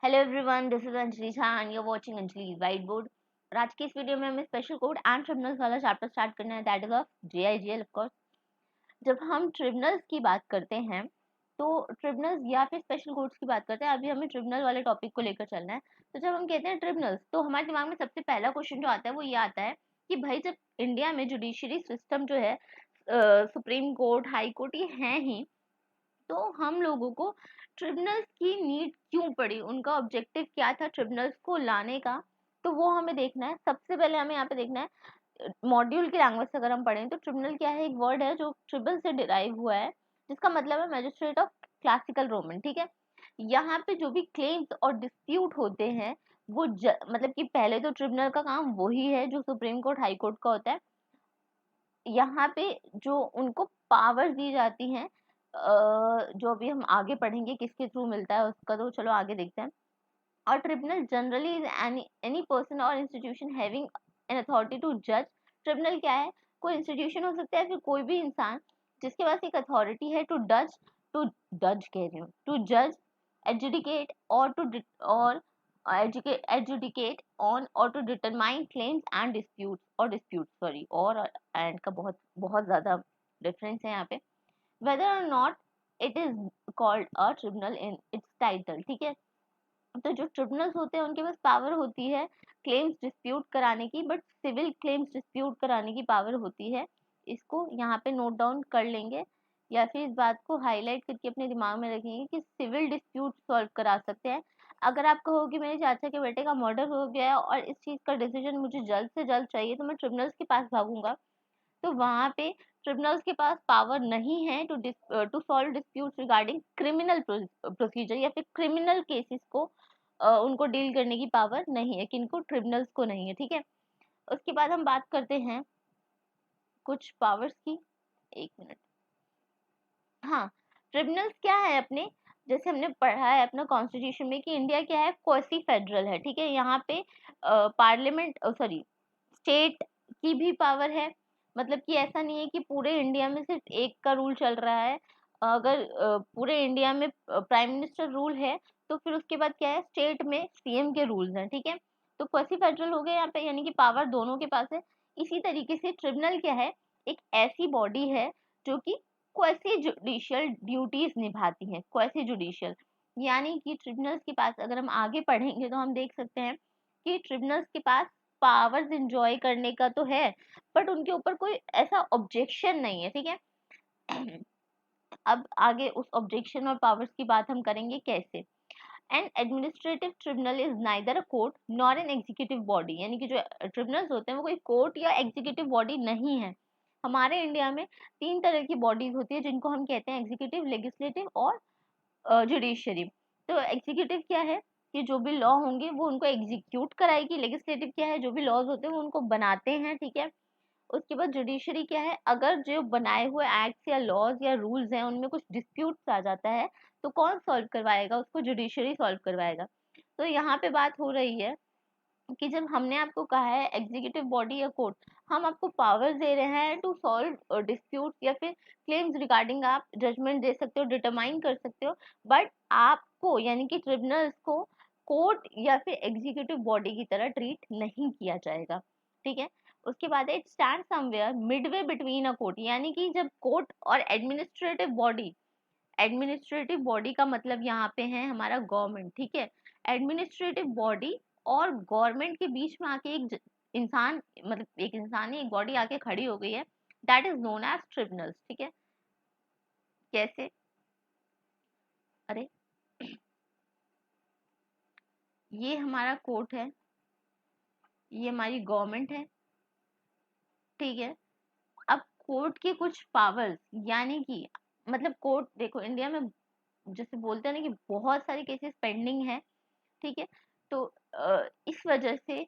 Hello everyone, this is Anjali Jha and you are watching Anjali whiteboard. और आज की इस वीडियो में हमें स्पेशल कोड एंड ट्रिब्यूनल्स वाला चैप्टर स्टार्ट करना है, that is of JIGL of course. जब हम ट्रिब्यूनल्स की बात करते हैं तो ट्रिब्यूनल्स या फिर स्पेशल कोड्स की बात करते हैं, अभी हमें ट्रिब्यूनल वाले टॉपिक को लेकर चलना है। तो जब हम कहते हैं ट्रिब्यूनल्स तो हमारे दिमाग में सबसे पहला क्वेश्चन जो आता है वो ये आता है कि भाई जब इंडिया में जुडिशरी सिस्टम जो है, सुप्रीम कोर्ट, हाई कोर्ट, ये हैं ही, तो हम लोगों को ट्रिब्यूनल्स की नीड क्यों पड़ी, उनका ऑब्जेक्टिव क्या था ट्रिब्यूनल्स को लाने का, तो वो हमें देखना है। सबसे पहले हमें यहाँ पे देखना है मॉड्यूल की लैंग्वेज से। अगर हम पढ़ें तो ट्रिब्यूनल क्या है, एक वर्ड है जो ट्रिबल से डिराइव हुआ है, जिसका मतलब है मैजिस्ट्रेट ऑफ क्लासिकल रोमन। ठीक है, यहाँ पे जो भी क्लेम्स और डिस्प्यूट होते हैं वो मतलब कि पहले तो ट्रिब्यूनल का काम वही है जो सुप्रीम कोर्ट, हाई कोर्ट का होता है। यहाँ पे जो उनको पावर्स दी जाती हैं, जो अभी हम आगे पढ़ेंगे किसके थ्रू मिलता है उसका, तो चलो आगे देखते हैं। और tribunal generally is any person or institution having an authority to जज। ट्रिब्यूनल क्या है, कोई इंस्टीट्यूशन हो सकता है, फिर कोई भी इंसान जिसके पास एक अथॉरिटी है टू जज कह रही हूँ, टू जज, adjudicate or or adjudicate on or to determine claims and dispute sorry, or and का बहुत बहुत ज्यादा डिफरेंस है यहाँ पे। whether or not it is called a tribunal in its title। ठीक है, तो जो ट्रिब्यूनल्स होते हैं उनके पास पावर होती है क्लेम्स डिस्प्यूट कराने की, बट सिविल क्लेम्स डिस्प्यूट कराने की पावर होती है। इसको यहाँ पे नोट डाउन कर लेंगे या फिर इस बात को हाईलाइट करके अपने दिमाग में रखेंगे कि सिविल डिस्प्यूट सॉल्व करा सकते हैं। अगर आप कहो कि मेरे चाचा के बेटे का मर्डर हो गया है और इस चीज़ का डिसीजन मुझे जल्द से जल्द चाहिए, तो मैं ट्रिब्यूनल्स के पास भागूंगा। तो वहां पे ट्रिब्यूनल्स के पास पावर नहीं है to solve disputes regarding criminal procedure या फिर क्रिमिनल केसेस को, उनको डील करने की पावर नहीं है, किनको, ट्रिब्यूनल्स को नहीं है। ठीक है, उसके बाद हम बात करते हैं कुछ पावर्स की। एक मिनट। हाँ, ट्रिब्यूनल्स क्या है अपने, जैसे हमने पढ़ा है अपना कॉन्स्टिट्यूशन में कि इंडिया क्या है, क्वासी फेडरल है। ठीक है, यहाँ पे पार्लियामेंट सॉरी स्टेट की भी पावर है, मतलब कि ऐसा नहीं है कि पूरे इंडिया में सिर्फ एक का रूल चल रहा है। अगर पूरे इंडिया में प्राइम मिनिस्टर रूल है तो फिर उसके बाद क्या है, स्टेट में CM के रूल्स हैं। ठीक है, तो क्वासी फेडरल हो गए यहाँ पे, यानी कि पावर दोनों के पास है। इसी तरीके से ट्रिब्यूनल क्या है, एक ऐसी बॉडी है जो कि क्वासी जुडिशियल ड्यूटीज निभाती है। क्वासी जुडिशियल यानी कि ट्रिब्यूनल्स के पास, अगर हम आगे पढ़ेंगे तो हम देख सकते हैं कि ट्रिब्यूनल्स के पास पावर्स इंजॉय करने का तो है, बट उनके ऊपर कोई ऐसा ऑब्जेक्शन नहीं है। ठीक है, अब आगे उस ऑब्जेक्शन और पावर्स की बात हम करेंगे कैसे। N administrative tribunal is neither a court nor an executive body, यानी कि जो ट्रिब्यूनल्स होते हैं वो कोई कोर्ट या एग्जीक्यूटिव बॉडी नहीं है। हमारे इंडिया में 3 तरह की बॉडीज होती है जिनको हम कहते हैं एग्जीक्यूटिव, लेजिस्लेटिव और जुडिशरी। तो एग्जीक्यूटिव क्या है कि जो भी लॉ होंगे वो उनको एग्जीक्यूट कराएगी। लेजिस्लेटिव क्या है, जो भी लॉज होते हैं वो उनको बनाते हैं। ठीक है, उसके बाद जुडिशरी क्या है, अगर जो बनाए हुए एक्ट्स या लॉज या रूल्स हैं उनमें कुछ डिस्प्यूट्स आ जाता है तो कौन सॉल्व करवाएगा, उसको जुडिशरी सॉल्व करवाएगा। तो यहाँ पे बात हो रही है कि जब हमने आपको कहा है एग्जीक्यूटिव बॉडी या कोर्ट, हम आपको पावर्स दे रहे हैं टू सॉल्व डिस्प्यूट या फिर क्लेम्स रिगार्डिंग, आप जजमेंट दे सकते हो, डिटरमाइन कर सकते हो, बट आपको यानी कि ट्रिब्यूनल्स को कोर्ट या फिर एग्जीक्यूटिव बॉडी की तरह ट्रीट नहीं किया जाएगा। ठीक है, उसके बाद it stand somewhere Midway between a court, यानी कि जब कोर्ट और एडमिनिस्ट्रेटिव बॉडी, एडमिनिस्ट्रेटिव बॉडी का मतलब यहाँ पे है हमारा गवर्नमेंट। ठीक है, एडमिनिस्ट्रेटिव बॉडी और गवर्नमेंट के बीच में आके एक इंसान, मतलब एक इंसान, एक बॉडी आके खड़ी हो गई है, that is known as tribunals. ठीक है, कैसे, अरे ये हमारा कोर्ट है, ये हमारी गवर्नमेंट है। ठीक है, अब कोर्ट के कुछ पावर्स, यानी कि मतलब कोर्ट, देखो इंडिया में जैसे बोलते हैं ना कि बहुत सारे केसेस पेंडिंग है। ठीक है, तो इस वजह से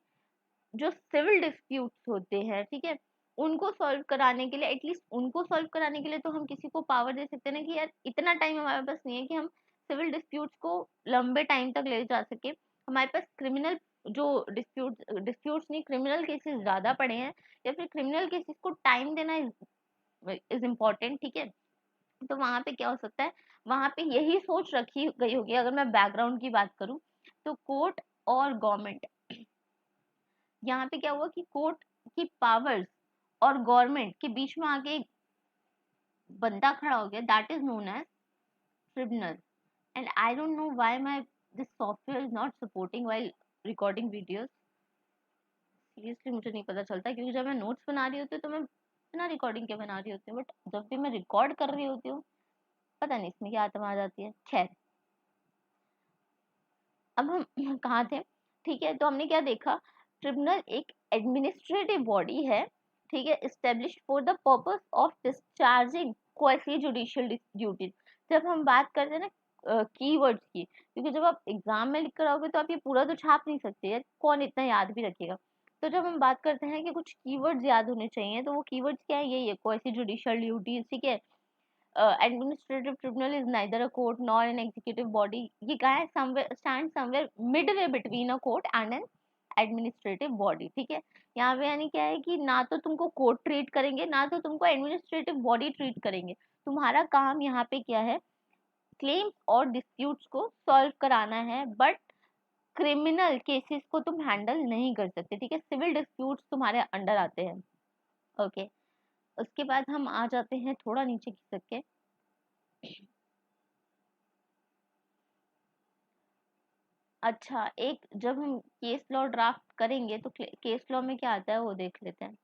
जो सिविल डिस्प्यूट्स होते हैं, ठीक है, उनको सॉल्व कराने के लिए, एटलीस्ट उनको सॉल्व कराने के लिए तो हम किसी को पावर दे सकते हैं ना कि यार इतना टाइम हमारे पास नहीं है कि हम सिविल डिस्प्यूट्स को लंबे टाइम तक ले जा सके। हमारे पास क्रिमिनल जो डिस्प्यूट्स नहीं, क्रिमिनल केसेस ज्यादा पड़े हैं, या फिर क्रिमिनल केसेस को टाइम देना इज इम्पोर्टेंट। ठीक है, तो वहां पे क्या हो सकता है, वहां पे यही सोच रखी गई होगी, अगर मैं बैकग्राउंड की बात करूं तो कोर्ट और गवर्नमेंट, यहाँ पे क्या हुआ कि कोर्ट की पावर्स और गवर्नमेंट के बीच में आके एक बंदा खड़ा हो गया, that is known as tribunal. And I don't know why my this software is not supporting while recording videos. Seriously मुझे नहीं पता चलता, क्योंकि जब मैं नोट्स बना रही होती हूँ तो मैं बिना रिकॉर्डिंग के बना रही होती हूँ, बट जब भी मैं रिकॉर्ड कर रही होती हूँ पता नहीं इसमें क्या आत्मा आ जाती है. खैर, अब हम कहाँ थे. ठीक है, तो हमने क्या देखा, ट्रिब्यूनल एक एडमिनिस्ट्रेटिव बॉडी है, ठीक है, established for the purpose of discharging quasi judicial duties. जब हम बात करते हैं ना कीवर्ड्स की, क्योंकि जब आप एग्जाम में लिख कर आओगे तो आप ये पूरा तो छाप नहीं सकते यार, कौन इतना याद भी रखेगा. तो जब हम बात करते हैं कि कुछ कीवर्ड्स याद होने चाहिए, तो वो कीवर्ड्स क्या है, यही है, क्वासी जुडिशियल ड्यूटीज. ठीक है, administrative tribunal is neither a court nor an executive body. ये क्या है, somewhere stand somewhere midway between a court and an administrative body. ठीक है, यहाँ पे यानी क्या है कि ना तो तुमको कोर्ट ट्रीट करेंगे, ना तो तुमको एडमिनिस्ट्रेटिव बॉडी ट्रीट करेंगे. तुम्हारा काम यहाँ पे क्या है, क्लेम्स और डिस्प्यूट्स को सॉल्व कराना है, बट क्रिमिनल केसेस को तुम हैंडल नहीं कर सकते. ठीक है, सिविल डिस्प्यूट्स तुम्हारे अंडर आते हैं. ओके, उसके बाद हम आ जाते हैं थोड़ा नीचे खिसक के. अच्छा, एक जब हम केस लॉ ड्राफ्ट करेंगे तो केस लॉ में क्या आता है वो देख लेते हैं.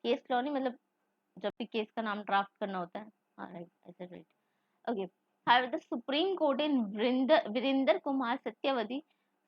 केस लॉ नहीं, मतलब जब भी केस का नाम ड्राफ्ट करना होता है. हाँ राइट, ऐसे right. Okay, how the supreme court in Virendra Kumar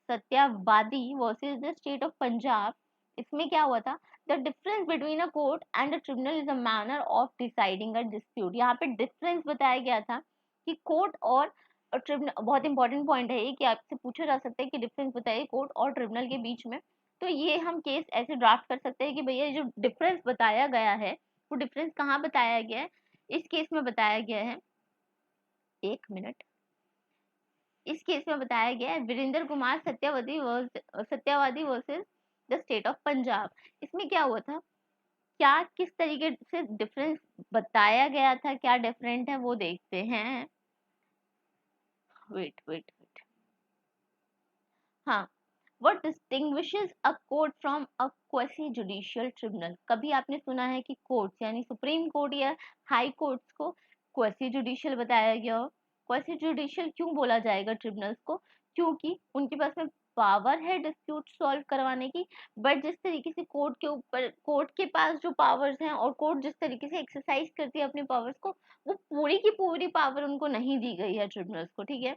Satyavadi versus the state of Punjab. इसमें क्या हुआ था, the difference between a court and a tribunal is a manner of deciding a dispute. यहाँ पे डिफरेंस बताया गया था कि कोर्ट और ट्रिब्यूनल, बहुत इंपॉर्टेंट पॉइंट है ये कि आपसे पूछा जा सकता है कि डिफरेंस बताइए कोर्ट और ट्रिब्यूनल के बीच में. तो ये हम केस ऐसे ड्राफ्ट कर सकते हैं कि भैया जो डिफरेंस बताया गया है, वो डिफरेंस कहाँ बताया गया है, इस केस में बताया गया है. एक मिनट, इस केस में बताया गया है Virendra Kumar Satyavadi versus the state of Punjab. इसमें क्या हुआ था, क्या किस तरीके से डिफरेंस बताया गया था, क्या डिफरेंट है वो देखते हैं. वेट वेट वेट, हाँ, what distinguishes a court from a quasi judicial tribunal. कभी आपने सुना है कि कोर्ट्स यानी सुप्रीम कोर्ट या हाई कोर्ट्स को क्वेसी जुडिशियल बताया गया हो. क्वेसी जुडिशियल क्यों बोला जाएगा ट्रिब्यूनल्स को, क्योंकि उनके पास में पावर है डिस्प्यूट सॉल्व करवाने की, बट जिस तरीके से कोर्ट के ऊपर, कोर्ट के पास जो पावर्स हैं और कोर्ट जिस तरीके से एक्सरसाइज करती है अपने पावर्स को, वो पूरी की पूरी पावर उनको नहीं दी गई है ट्रिब्यूनल्स को. ठीक है,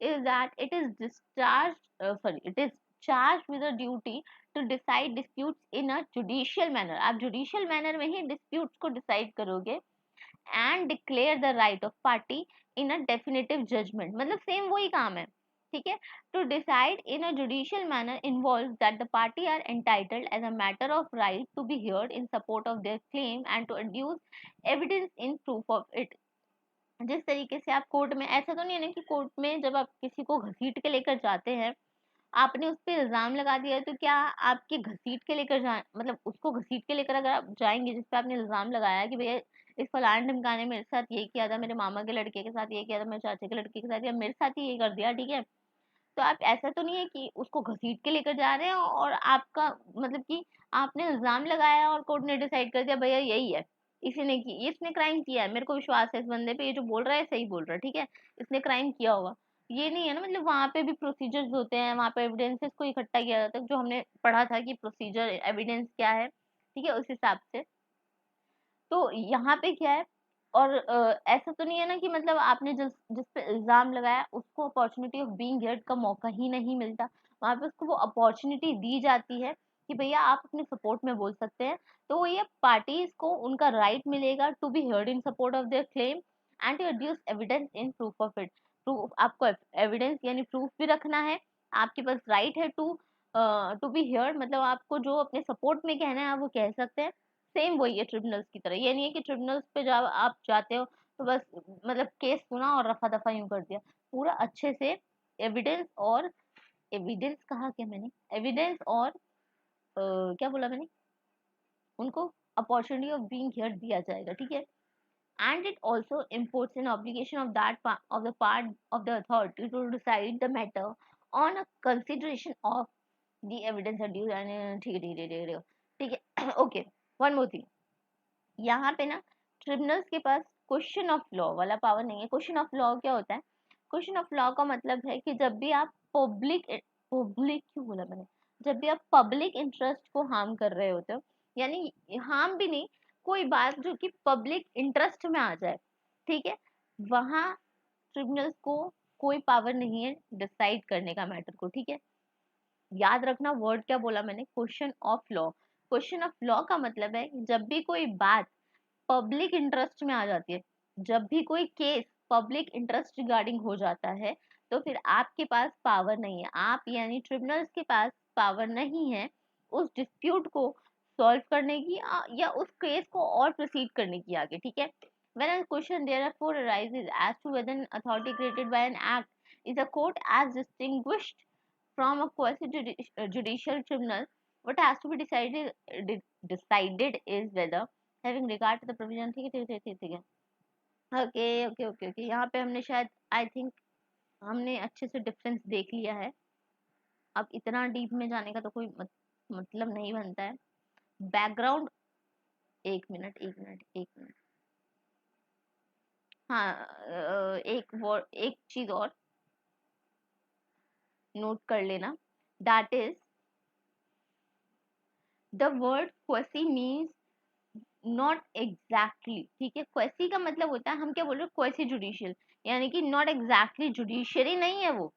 is that it is it is charged with a duty to decide disputes in a judicial manner. आप judicial manner में ही disputes को decide करोगे, and declare the right of party in a definitive judgment. मतलब same वही काम है. ठीक है, to decide in a judicial manner involves that the party are entitled as a matter of right to be heard in support of their claim and to adduce evidence in proof of it. जिस तरीके से आप court में, ऐसा तो नहीं है ना कि कोर्ट में जब आप किसी को घसीट के लेकर जाते हैं, आपने उस पर इल्जाम लगा दिया है, तो क्या आपके घसीट के लेकर जा, मतलब उसको घसीट के लेकर अगर आप जाएंगे जिस पे आपने इल्जाम लगाया कि भैया इस फलाने ढिमकाने मेरे साथ ये किया था, मेरे मामा के लड़के के साथ ये किया था, मेरे चाचा के लड़के के साथ, या मेरे साथ ही ये कर दिया. ठीक है, तो आप ऐसा तो नहीं है कि उसको घसीट के लेकर जा रहे हैं और आपका मतलब कि आपने इल्जाम लगाया और कोर्ट ने डिसाइड कर दिया भैया यही है, इसी ने की, इसने क्राइम किया है, मेरे को विश्वास है इस बंदे पे, ये जो बोल रहा है सही बोल रहा है. ठीक है, इसने क्राइम किया होगा. ये नहीं है ना, मतलब वहां पे भी प्रोसीजर्स होते हैं, वहां पे एविडेंसेस को इकट्ठा किया जाता है, जो हमने पढ़ा था कि प्रोसीजर एविडेंस क्या है. ठीक है, उस हिसाब से. तो यहाँ पे क्या है, और ऐसा तो नहीं है ना कि मतलब आपने जिस पे इल्जाम लगाया उसको अपॉर्चुनिटी ऑफ बीइंग हर्ड का मौका ही नहीं मिलता. वहां पे उसको वो अपॉर्चुनिटी दी जाती है कि भैया आप अपने सपोर्ट में बोल सकते हैं. तो ये पार्टीज को उनका राइट मिलेगा to be heard in support of their claim and to adduce evidence in proof of it. Proof, आपको एविडेंस यानी प्रूफ भी रखना है, आपके पास राइट है टू बी हर्ड, मतलब आपको जो अपने सपोर्ट में कहना है आप वो कह सकते हैं. सेम वही है ट्रिब्यूनल्स की तरह. ये नहीं है कि ट्रिब्यूनल्स पे जब आप जाते हो तो बस मतलब केस सुना और रफा दफा यूं कर दिया. पूरा अच्छे से एविडेंस, और एविडेंस कहा क्या मैंने, एविडेंस और क्या बोला मैंने, उनको अपॉर्चुनिटी ऑफ बीइंग हियर्ड दिया जाएगा. ठीक है, and it also imports an obligation of of the part of the authority to decide the matter on a consideration of the evidence adduce and ठीक है ठीक है ठीक है ठीक है ओके वन मोर थिंग यहाँ पे ना ट्रिब्यूनल्स के पास क्वेश्चन ऑफ लॉ वाला पावर नहीं है। क्वेश्चन ऑफ लॉ क्या होता है? क्वेश्चन ऑफ लॉ का मतलब है कि जब भी आप पब्लिक क्यों बोला मैंने, जब भी आप पब्लिक इंटरेस्ट को हार्म कर रहे होते हो, यानी हार्म भी नहीं, कोई बात जो कि पब्लिक इंटरेस्ट में आ जाए, ठीक है, वहां ट्रिब्यूनल्स को कोई पावर नहीं है डिसाइड करने का मैटर को, ठीक है। याद रखना वर्ड क्या बोला मैंने, question of law. Question of law का मतलब है कि जब भी कोई बात पब्लिक इंटरेस्ट में आ जाती है, जब भी कोई केस पब्लिक इंटरेस्ट रिगार्डिंग हो जाता है, तो फिर आपके पास पावर नहीं है, आप यानी ट्रिब्यूनल्स के पास पावर नहीं है उस डिस्प्यूट को सॉल्व करने की या उस केस को और प्रोसीड करने की आगे, ठीक है। When a question therefore arises as to whether an authority created by an act is a court as distinguished from a quasi-judicial tribunal, what has to be decided is whether having regard to the provision, ठीक है ठीक है ठीक है ठीक है okay okay okay okay, यहाँ पे हमने शायद आई थिंक हमने अच्छे से डिफरेंस देख लिया है। अब इतना डीप में जाने का तो कोई मतलब नहीं बनता है। बैकग्राउंड, एक मिनट हाँ एक चीज और नोट कर लेना, that is the word quasi means not exactly, ठीक है। क्वेसी का मतलब होता है, हम क्या बोल रहे हैं, क्वेसी जुडिशियल, यानी कि नॉट एग्जैक्टली जुडिशरी नहीं है वो,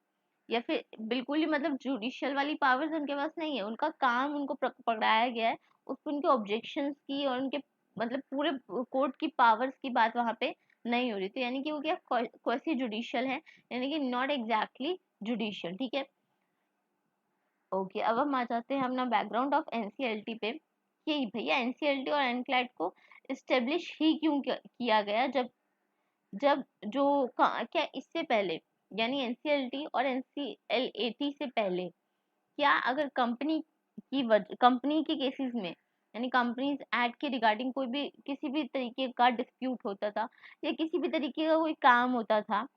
या फिर बिल्कुल ही मतलब जुडिशियल वाली पावर्स उनके पास नहीं है, उनका काम उनको पकड़ाया गया है, उस पर उनके ऑब्जेक्शंस की और उनके मतलब पूरे कोर्ट की पावर्स की बात वहां पे नहीं हो रही, तो यानी कि वो क्या क्वेसी जुडिशियल है, यानी कि नॉट एग्जैक्टली जुडिशियल, ठीक है। ओके अब हम आ जाते हैं अपना बैकग्राउंड ऑफ एनसीएलटी पे, कि भैया एनसीएलटी और एनक्लैट को इस्टेब्लिश ही क्यों किया गया, जब जब जो क्या इससे पहले, यानी एनसीएलटी और एनसीएलएटी से पहले, क्या अगर कंपनी के केसेस में, यानी कंपनीज एक्ट के रिगार्डिंग कोई भी किसी भी तरीके का डिस्प्यूट होता था या किसी भी तरीके का कोई काम होता था,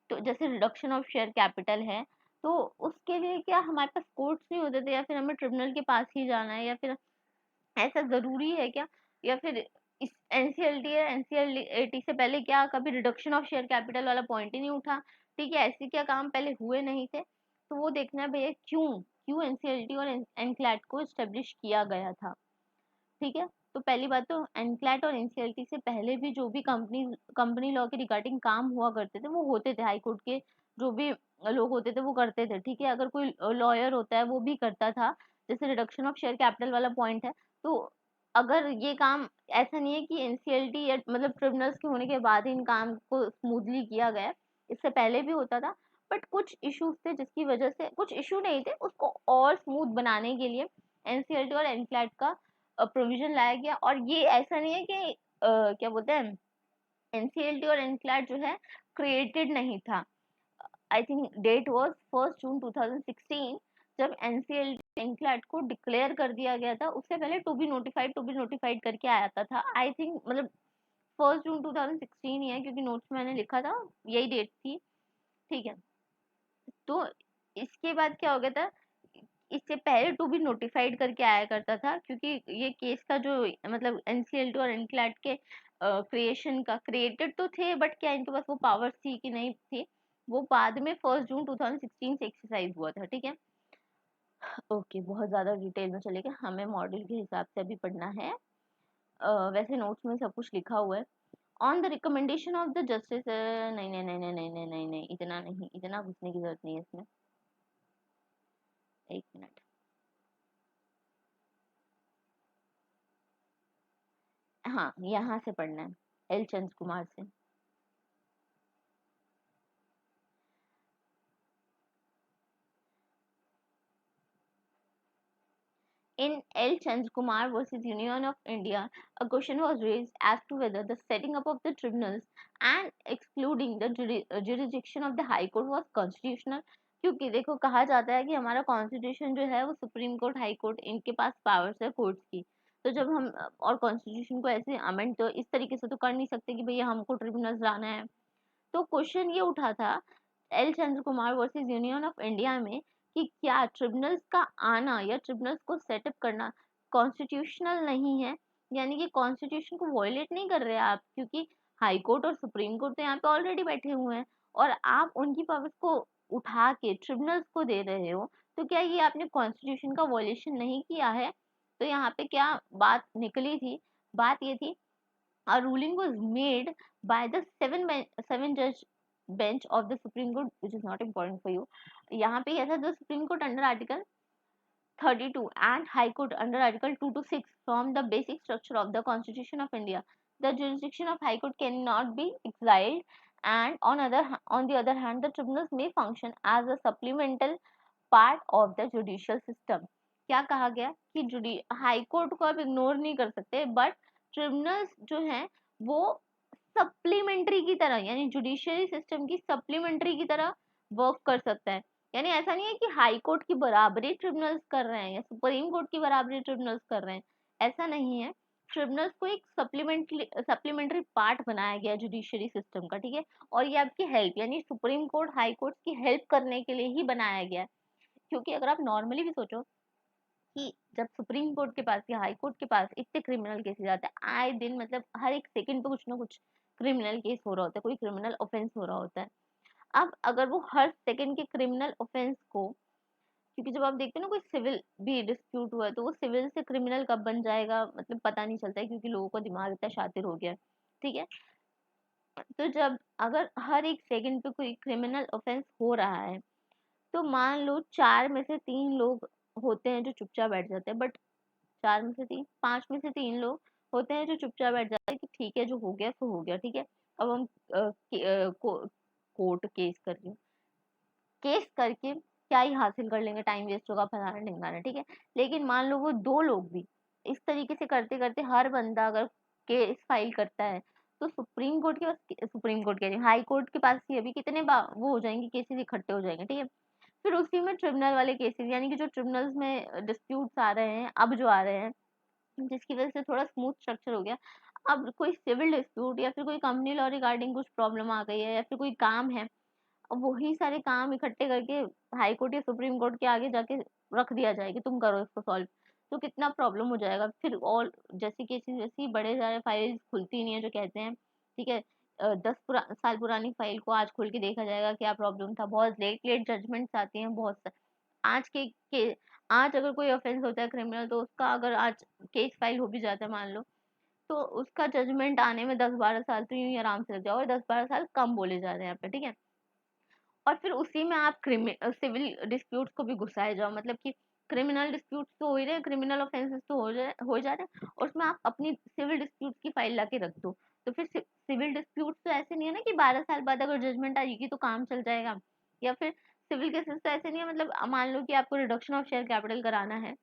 तो जैसे रिडक्शन ऑफ शेयर कैपिटल है, तो उसके लिए क्या हमारे पास कोर्ट्स नहीं होते थे, या फिर हमें ट्रिब्यूनल के पास ही जाना है, या फिर ऐसा जरूरी है क्या, या फिर इस एनसीएलटी या एनसीएलटी से पहले क्या कभी रिडक्शन ऑफ शेयर कैपिटल वाला पॉइंट ही नहीं उठा, ठीक है, ऐसे क्या काम पहले हुए नहीं थे, तो वो देखना है भैया क्यों क्यों एनसीएलटी और एनक्लैट को स्टेब्लिश किया गया था, ठीक है। तो पहली बात तो एनक्लैट और एनसीएलटी से पहले भी जो भी कंपनी लॉ के रिगार्डिंग काम हुआ करते थे वो होते थे, हाई कोर्ट के जो भी लोग होते थे वो करते थे, ठीक है। अगर कोई लॉयर होता है वो भी करता था, जैसे रिडक्शन ऑफ शेयर कैपिटल वाला पॉइंट है, तो अगर ये काम ऐसा नहीं है कि एनसीएलटी या मतलब ट्रिब्यूनल्स के होने के बाद ही इन काम को स्मूथली किया गया, इससे पहले भी होता था, बट कुछ इश्यूज थे जिसकी वजह से, कुछ इशू नहीं थे, उसको और स्मूथ बनाने के लिए एनसीएलटी और एनक्लैट का प्रोविजन लाया गया। और ये ऐसा नहीं है कि क्या बोलते हैं, एनसीएलटी और एनक्लैट जो है क्रिएटेड नहीं था, आई थिंक डेट वाज 1 जून 2016 जब एनसीएलटी एनक्लैट को डिक्लेयर कर दिया गया था, उससे पहले टू बी नोटिफाइड करके आया था, आई थिंक मतलब 1 जून 2016 ही है, क्योंकि नोट्स में मैंने लिखा था यही डेट थी, ठीक है। तो इसके बाद क्या हो गया था, इससे पहले टू बी नोटिफाइड करके आया करता था, क्योंकि ये केस का जो मतलब एनसीएलटी और एनक्लैट के क्रिएशन का क्रिएटेड तो थे, बट क्या इनके पास वो पावर्स थी कि नहीं थी, वो बाद में 1 जून 2016 से एक्सरसाइज हुआ था, ठीक है। ओके बहुत ज़्यादा डिटेल में चले गए, हमें मॉडल के हिसाब से अभी पढ़ना है। वैसे नोट्स में सब कुछ लिखा हुआ है। On the recommendation of the justice, नहीं नहीं नहीं नहीं नहीं नहीं नहीं नहीं, इतना नहीं, इतना घुसने की जरूरत नहीं है इसमें, एक मिनट। हाँ यहाँ से पढ़ना है, एल चंद्र कुमार से। In L. Chandrakumar versus Union of India, a question was raised as to whether the setting up of the tribunals and excluding the jurisdiction of the High Court was constitutional. क्योंकि देखो कहा जाता है कि हमारा constitution जो है वो सुप्रीम कोर्ट, हाई कोर्ट इनके पास पावर्स है कोर्ट्स की, तो जब हम और कॉन्स्टिट्यूशन को ऐसे अमेंड तो इस तरीके से तो कर नहीं सकते कि भैया हमको ट्रिब्यूनल्स लाना है। तो क्वेश्चन ये उठा था L Chandra Kumar versus union of India में कि क्या ट्रिब्यूनल्स का आना या ट्रिब्यूनल्स को सेटअप करना कॉन्स्टिट्यूशनल नहीं है, यानी कि कॉन्स्टिट्यूशन को वॉयलेट नहीं कर रहे आप, क्योंकि हाई कोर्ट और सुप्रीम कोर्ट तो यहाँ पे ऑलरेडी बैठे हुए हैं और आप उनकी पावर्स को उठा के ट्रिब्यूनल्स को दे रहे हो, तो क्या ये आपने कॉन्स्टिट्यूशन का वॉयलेशन नहीं किया है? तो यहाँ पे क्या बात निकली थी? बात ये थी, a ruling was made by the seven judge bench of the Supreme Court, which is not important for you. यहाँ पे ऐसा, the Supreme Court under Article 32 and High Court under Article 2 to 6 from the basic structure of the Constitution of India. The jurisdiction of High Court cannot be exiled, and on the other hand, the tribunals may function as a supplemental part of the judicial system. क्या कहा गया कि high court को आप ignore नहीं कर सकते, but tribunals जो हैं वो सप्लीमेंट्री की तरह, यानी जुडिशियरी सिस्टम की सप्लीमेंट्री की तरह वर्क कर सकता है। यानी ऐसा नहीं है कि हाई कोर्ट की बराबरी ट्रिब्यूनल्स कर रहे हैं या सुप्रीम कोर्ट की बराबरी ट्रिब्यूनल्स कर रहे हैं, ऐसा नहीं है। ट्रिब्यूनल्स को एक सप्लीमेंट्री पार्ट बनाया गया जुडिशियरी सिस्टम का, ठीक है, और ये आपकी हेल्प, यानी सुप्रीम कोर्ट हाई कोर्ट की हेल्प करने के लिए ही बनाया गया है। क्योंकि अगर आप नॉर्मली भी सोचो कि जब सुप्रीम कोर्ट के पास या हाई कोर्ट के पास इतने क्रिमिनल केसेस आते हैं आए दिन, मतलब हर एक सेकंड पे कुछ ना कुछ क्रिमिनल केस हो रहा होता है, कोई क्रिमिनल ऑफेंस हो रहा होता है। अब अगर वो हर सेकंड के क्रिमिनल ऑफेंस को, क्योंकि जब आप देखते हैं ना कोई सिविल भी डिस्प्यूट हुआ है तो वो सिविल से क्रिमिनल कब बन जाएगा मतलब पता नहीं चलता है, क्योंकि लोगों का दिमाग इतना शातिर हो गया है, ठीक है। तो जब अगर हर एक सेकंड पे कोई क्रिमिनल ऑफेंस हो रहा है, तो मान लो 4 में से 3 लोग होते हैं जो चुपचाप बैठ जाते हैं, बट 4 में से 3, 5 में से 3 लोग होते हैं जो चुपचाप बैठ जाते हैं कि ठीक है, जो हो गया सो हो गया, ठीक है। अब हम कोर्ट केस कर रही हूँ, केस करके क्या ही हासिल कर लेंगे, टाइम वेस्ट होगा, फलाना ढिमकाना, ठीक है। लेकिन मान लो वो 2 लोग भी इस तरीके से करते करते हर बंदा अगर केस फाइल करता है, तो सुप्रीम कोर्ट कह रही हूँ, हाई कोर्ट के पास ही अभी कितने वो हो जाएंगे, केसेस इकट्ठे हो जाएंगे, ठीक है। फिर उसी में ट्रिब्यूनल वाले केसेस, यानी कि जो ट्रिब्यूनल्स में डिस्प्यूट्स आ रहे हैं, अब जो आ रहे हैं, जिसकी वजह से थोड़ा स्मूथ स्ट्रक्चर हो गया। अब कोई सिविल डिस्प्यूट या फिर कोई कंपनी लॉ रिगार्डिंग कुछ प्रॉब्लम आ गई है या फिर कोई काम है, अब वही सारे काम इकट्ठे करके हाई कोर्ट या सुप्रीम कोर्ट के आगे जाके रख दिया जाए कि तुम करो इसको सॉल्व, तो कितना प्रॉब्लम हो जाएगा। फिर और जैसे केसेस जैसे ही बड़े सारे फाइल्स खुलती नहीं है जो कहते हैं, ठीक है, 10 साल पुरानी फाइल को आज खोल के देखा जाएगा क्या प्रॉब्लम था। बहुत लेट लेट जजमेंट्स आती हैं, आज के आज अगर कोई ऑफेंस होता है क्रिमिनल, तो उसका अगर आज केस फाइल हो भी जाता है मान लो, तो उसका जजमेंट आने में 10-12 साल तो यूं ही आराम से लग जाओ, और 10-12 साल कम बोले जा रहे हैं यहाँ पे, ठीक है। और फिर उसी में आप सिविल डिस्प्यूट्स को भी घुसाए जाओ, मतलब कि क्रिमिनल डिस्प्यूट्स तो हो ही रहे, क्रिमिनल ऑफेंसेस तो हो जा रहे हैं, और उसमें आप अपनी सिविल डिस्प्यूट्स की फाइल ला के रख दो। तो फिर सिविल डिस्प्यूट्स तो ऐसे नहीं है ना कि 12 साल बाद अगर जजमेंट आएगी तो काम चल जाएगा, या फिर सिविल केसेस तो ऐसे नहीं है, मतलब मान लो कि आपको रिडक्शन ऑफ शेयर कैपिटल कराना है,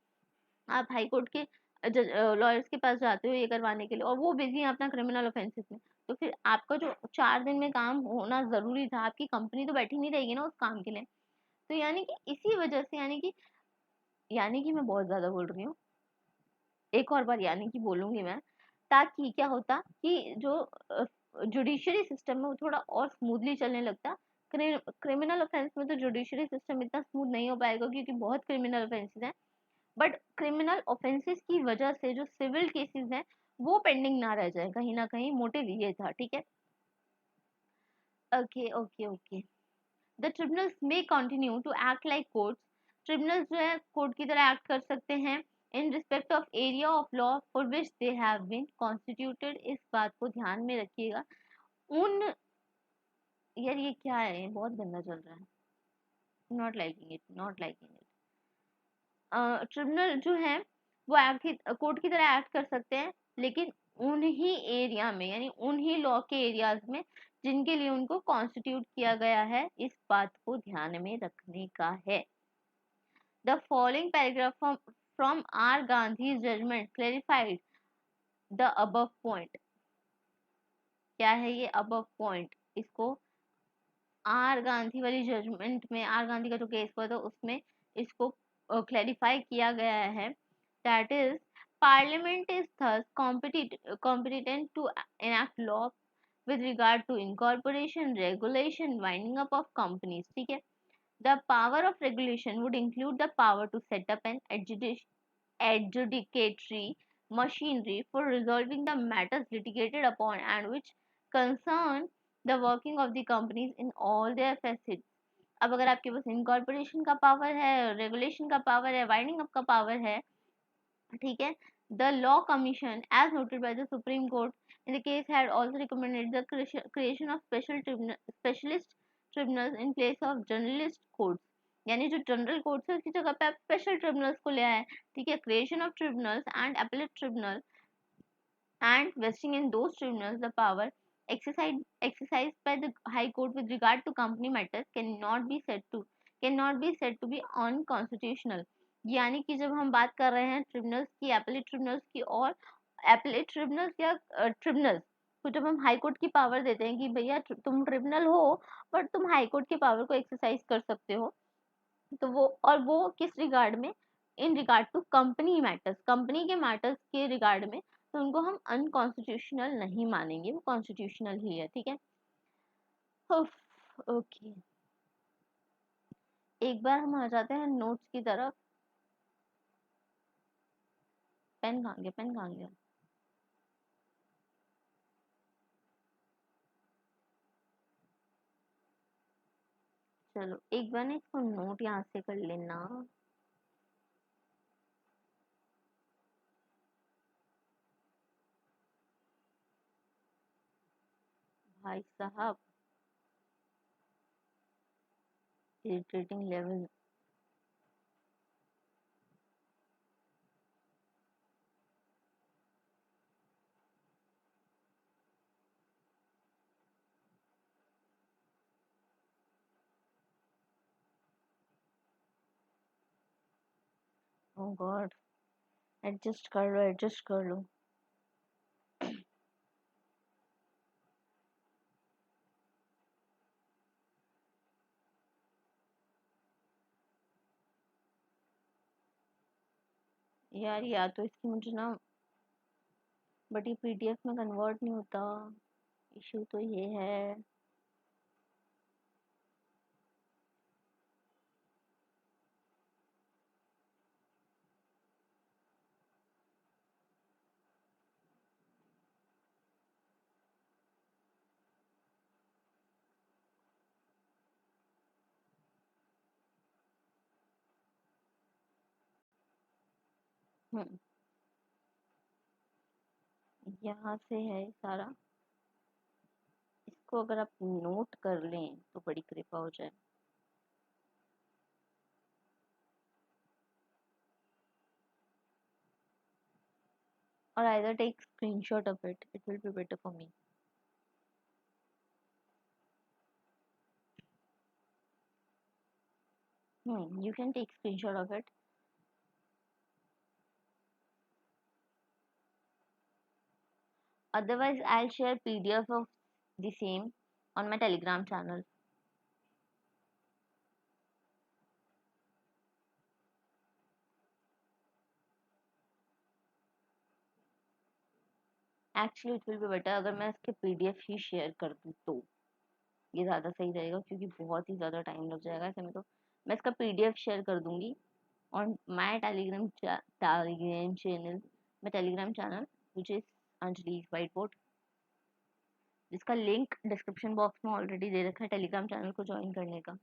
आप हाई कोर्ट के लॉयर्स के पास जाते हो ये करवाने के लिए, और वो बिजी हैं अपना क्रिमिनल ऑफेंसेस में, तो फिर आपका जो 4 दिन में काम होना जरूरी था, आपकी कंपनी तो बैठी नहीं रहेगी ना उस काम के लिए। तो यानी कि इसी वजह से, यानी कि मैं बहुत ज्यादा बोल रही हूँ, एक और बार यानी कि बोलूंगी मैं, ताकि क्या होता कि जो जुडिशरी सिस्टम है वो थोड़ा और स्मूथली चलने लगता। क्रिमिनल ऑफेंस में तो जुडिशरी सिस्टम इतना स्मूथ नहीं हो पाएगा क्योंकि बहुत क्रिमिनल ऑफेंसेस हैं, बट क्रिमिनल ऑफेंसेस की वजह से जो सिविल केसेस हैं वो पेंडिंग ना रह जाए, कहीं ना कहीं मोटिव ये था, ठीक है। Okay okay okay. The tribunals may continue to act like courts. Tribunals जो है कोर्ट की तरह एक्ट कर सकते हैं in respect of area of law for which they have been constituted. इस बात को ध्यान में रखिएगा। उन यार ये क्या है, ये बहुत गंदा चल रहा है, not liking it, not liking it. Tribunal जो है वो कोर्ट की तरह एक्ट कर सकते हैं, लेकिन उन्हीं एरिया में, यानी उन्हीं लॉ के एरियाज में जिनके लिए उनको कॉन्स्टिट्यूट किया गया है, इस बात को ध्यान में रखने का है। The following paragraph from R Gandhi judgment clarified the above point. क्या है ये अबव पॉइंट? इसको आर गांधी वाली जजमेंट में, आर गांधी का जो केस हुआ था उसमें इसको क्लैरिफाई किया गया है। That is, parliament is thus competent to enact law with regard to incorporation, regulation, winding up of companies, ठीक है। The power of regulation would include the power to set up an adjudicatory machinery for resolving the matters litigated upon and which concern the working of the companies in all their facets. अब अगर आपके पास incorporation का power है, regulation का power है, winding up का power है, ठीक है, the law commission as noted by the supreme court in the case had also recommended the creation of specialist tribunals in place of generalist courts. यानी जो general courts है उसकी जगह पे आप स्पेशल ट्रिब्यूनल्स को ले आए, ठीक है. Creation of tribunals and appellate tribunal and vesting in those tribunals the power exercised by the high court with regard to company matters cannot be said to be unconstitutional. यानी कि जब हम बात कर रहे हैं ट्रिब्यूनल्स की, एपलेट ट्रिब्यूनल्स की, और एपलेट ट्रिब्यूनल्स या ट्रिब्यूनल्स तो जब हम हाई कोर्ट की पावर देते हैं कि भैया तुम ट्रिब्यूनल हो बट तुम हाई कोर्ट की पावर को एक्सरसाइज कर सकते हो, तो वो किस रिगार्ड में, in regard to company matters, company के मैटर्स के रिगार्ड में, तो उनको हम अनकॉन्स्टिट्यूशनल नहीं मानेंगे, वो कॉन्स्टिट्यूशनल ही है, ठीक है. ओके, एक बार हम आ जाते हैं नोट्स की तरफ. पेन कहाँ गया, पेन कहाँ गया? चलो एक बार ना इसको नोट यहाँ से कर लेना. भाई साहब, इरिटेटिंग लेवल. ओ गॉड, एडजस्ट कर लो, एडजस्ट कर लो. यार या तो इसकी मुझे ना, बट ये पीडीएफ में कन्वर्ट नहीं होता, इशू तो ये है. यहाँ से है सारा. इसको अगर आप नोट कर लें तो बड़ी कृपा हो जाए. और either take screenshot of it, it will be better for me. You can take screenshot of it. Otherwise I'll share PDF of the same on my Telegram channel. Actually it will be better अगर मैं इसके PDF ही share कर दूँ तो ये ज़्यादा सही रहेगा, क्योंकि बहुत ही ज़्यादा टाइम लग जाएगा ऐसे में. तो मैं इसका PDF शेयर कर दूंगी on my Telegram channel, my Telegram channel which is Anjali's Whiteboard, जिसका लिंक डिस्क्रिप्शन बॉक्स में ऑलरेडी दे रखा है टेलीग्राम चैनल को ज्वाइन करने का.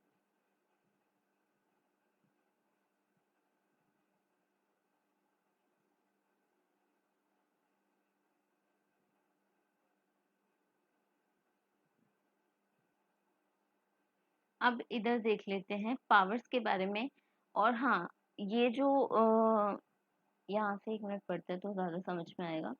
अब इधर देख लेते हैं पावर्स के बारे में. और हाँ, ये जो यहाँ से एक मिनट पढ़ते हैं तो ज़्यादा समझ में आएगा.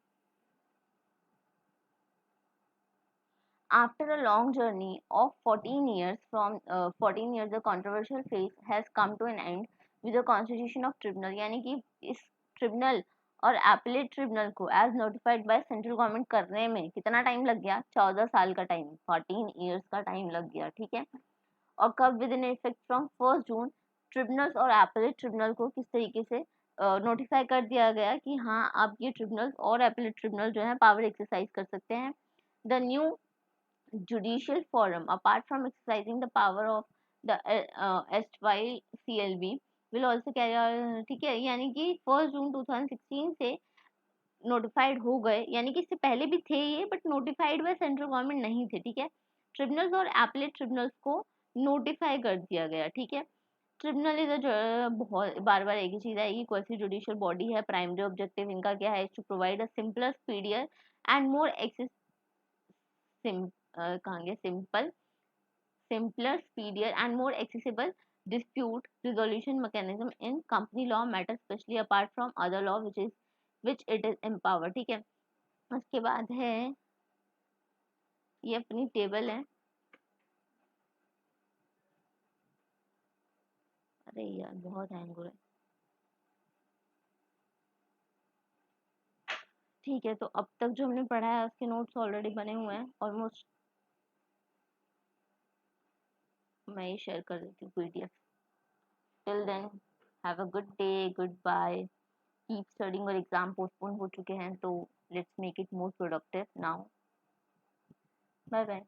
After a long journey of 14 years, the controversial phase has come to an end with the constitution of tribunal. यानी कि इस ट्रिब्यूनल और एपलेट ट्रिब्यूनल को as notified by central government करने में कितना टाइम लग गया? 14 साल का टाइम, 14 ईयर्स का टाइम लग गया, ठीक है. और कब with in effect from 1 June tribunals और एपलेट ट्रिब्यूनल को किस तरीके से नोटिफाई कर दिया गया कि हाँ अब ये ट्रिब्यूनल्स और एपलेट ट्रिब्यूनल जो है पावर एक्सरसाइज कर सकते हैं. The new judicial forum, apart from exercising the power of the SYCLB will also carry, ठीक है, यानी कि 1 जून 2016 से नोटिफाइड हो गए, यानी कि इससे पहले भी थे ये, but notified by central government नहीं थे, ठीक है। ट्रिब्यूनल्स और एपलेट ट्रिब्यूनल्स को नोटिफाई कर दिया गया, ठीक है। ट्रिब्यूनल इज बहुत बार बार एक ही चीज आएगी, क्वासी जुडिशियल बॉडी है। प्राइमरी ऑब्जेक्टिव इनका क्या है, to provide a simpler, speedier and more access कहेंगे simple, simpler, speedier and more accessible dispute resolution mechanism in company law matters, especially apart from other law which it is empowered, ठीक है। उसके बाद है, ये अपनी टेबल है, अरे यार बहुत हैंग हो रहा है, ठीक है। तो अब तक जो हमने पढ़ा है उसके नोट्स ऑलरेडी बने हुए हैं ऑलमोस्ट, मैं ये शेयर कर देती हूँ PDF। Till then have a good day, goodbye, keep studying. और एग्जाम पोस्टपोन हो चुके हैं तो let's make it more productive now. Bye bye.